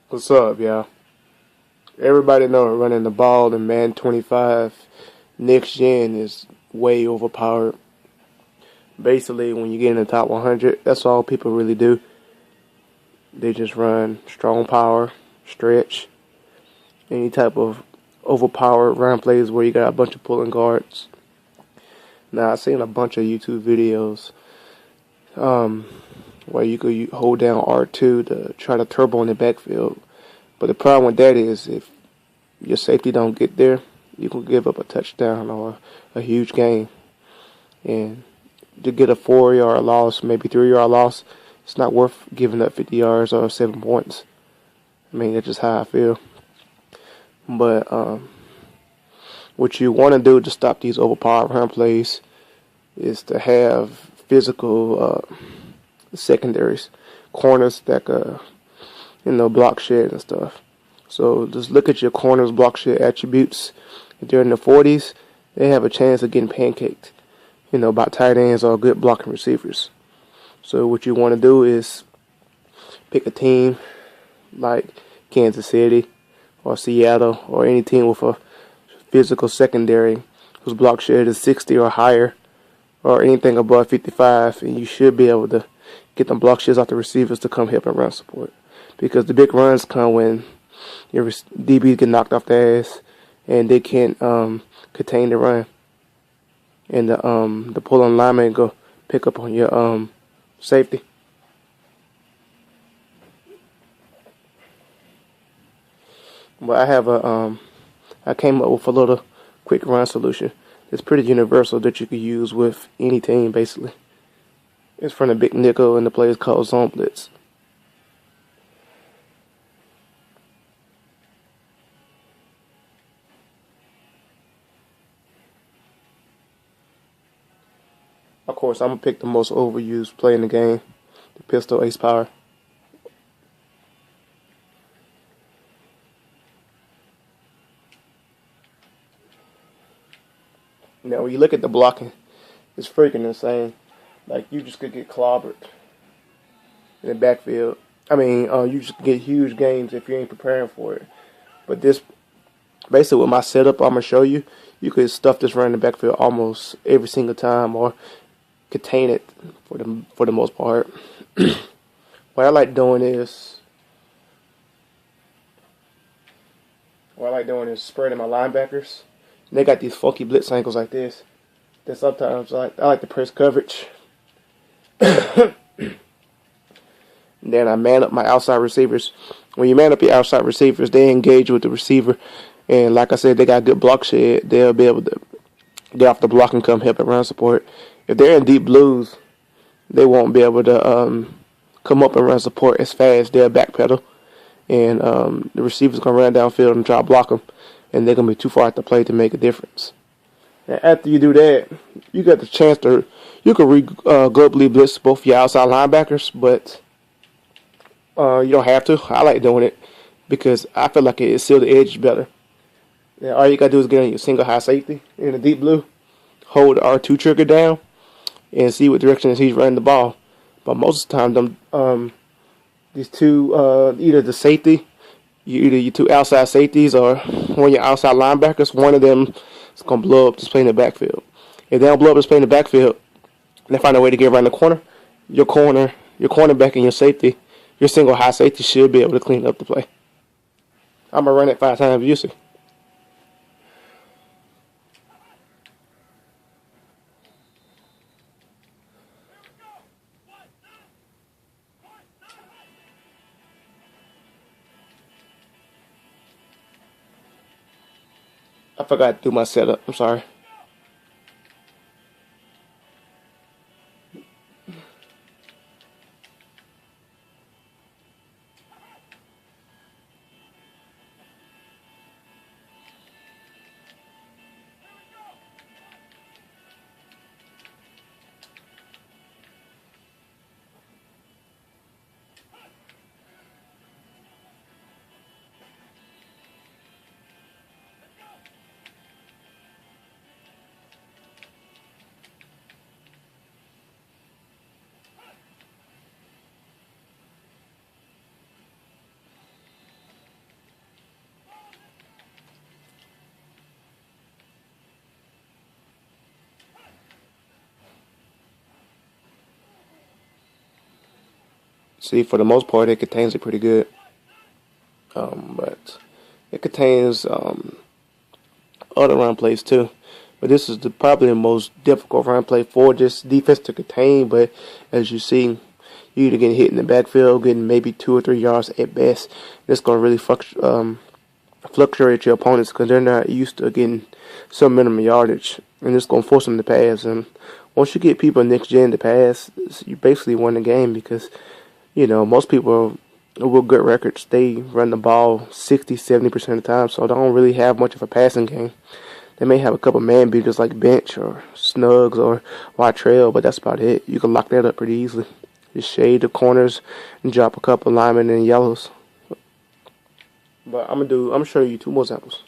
What's up, y'all? Everybody know running the ball in Man 25 next gen is way overpowered. Basically, when you get in the top 100, that's all people really do. They just run strong power, stretch, any type of overpowered run plays where you got a bunch of pulling guards. Now, I've seen a bunch of YouTube videos where you could hold down R2 to try to turbo in the backfield. But the problem with that is if your safety don't get there, you can give up a touchdown or a huge gain. And to get a 4-yard loss, maybe 3-yard loss, it's not worth giving up 50 yards or 7 points. I mean, that's just how I feel. But what you want to do to stop these overpowered run plays is to have physical secondaries, corners that block shed and stuff. So just look at your corners block shed attributes. If they're in the 40s, they have a chance of getting pancaked, by tight ends or good blocking receivers. So what you want to do is pick a team like Kansas City or Seattle or any team with a physical secondary whose block shed is 60 or higher or anything above 55, and you should be able to get them block sheds off the receivers to come help and run support. Because the big runs come when your DBs get knocked off their ass and they can't contain the run. And the pulling lineman go pick up on your safety. But I came up with a little quick run solution. It's pretty universal that you could use with any team basically. It's from the big nickel and the play is called zone blitz. Of course, I'm going to pick the most overused play in the game, the pistol ace power. Now, when you look at the blocking, it's freaking insane. Like, you just could get clobbered in the backfield. I mean, you just get huge gains if you ain't preparing for it. But this, basically with my setup I'm going to show you, you could stuff this run in the backfield almost every single time or contain it for the most part. What I like doing is spreading my linebackers. They got these funky blitz angles like this. Then sometimes I like to press coverage. Then I man up my outside receivers. When you man up your outside receivers, they engage with the receiver. And like I said, they got good block shed. They'll be able to get off the block and come help and run support. If they're in deep blues, they won't be able to come up and run support as fast. They'll backpedal. And the receiver's going to run downfield and try to block them. And they're going to be too far out the play to make a difference. And after you do that, you got the chance to, you can globally blitz both your outside linebackers, but you don't have to. I like doing it because I feel like it seals the edge better. And all you got to do is get on your single high safety in the deep blue, hold the R2 trigger down, and see what direction he's running the ball. But most of the time, these two, either the safety, either your two outside safeties or one of your outside linebackers, one of them is going to blow up this play in the backfield. If they don't blow up this play in the backfield, and they find a way to get around the corner, your cornerback and your safety, your single high safety should be able to clean up the play. I'm going to run it 5 times, you see. I forgot to do my setup. I'm sorry. See, for the most part, it contains it pretty good. But it contains other run plays too. But this is probably the most difficult run play for this defense to contain. But as you see, you either getting hit in the backfield, getting maybe 2 or 3 yards at best. It's going to really fluctuate your opponents because they're not used to getting some minimum yardage. And it's going to force them to pass. And once you get people next gen to pass, you basically win the game because, most people with good records, they run the ball 60-70% of the time, so they don't really have much of a passing game. They may have a couple man beaters like Bench or Snugs or Wide Trail, but that's about it. You can lock that up pretty easily. Just shade the corners and drop a couple linemen in yellows. But I'm gonna show you 2 more examples.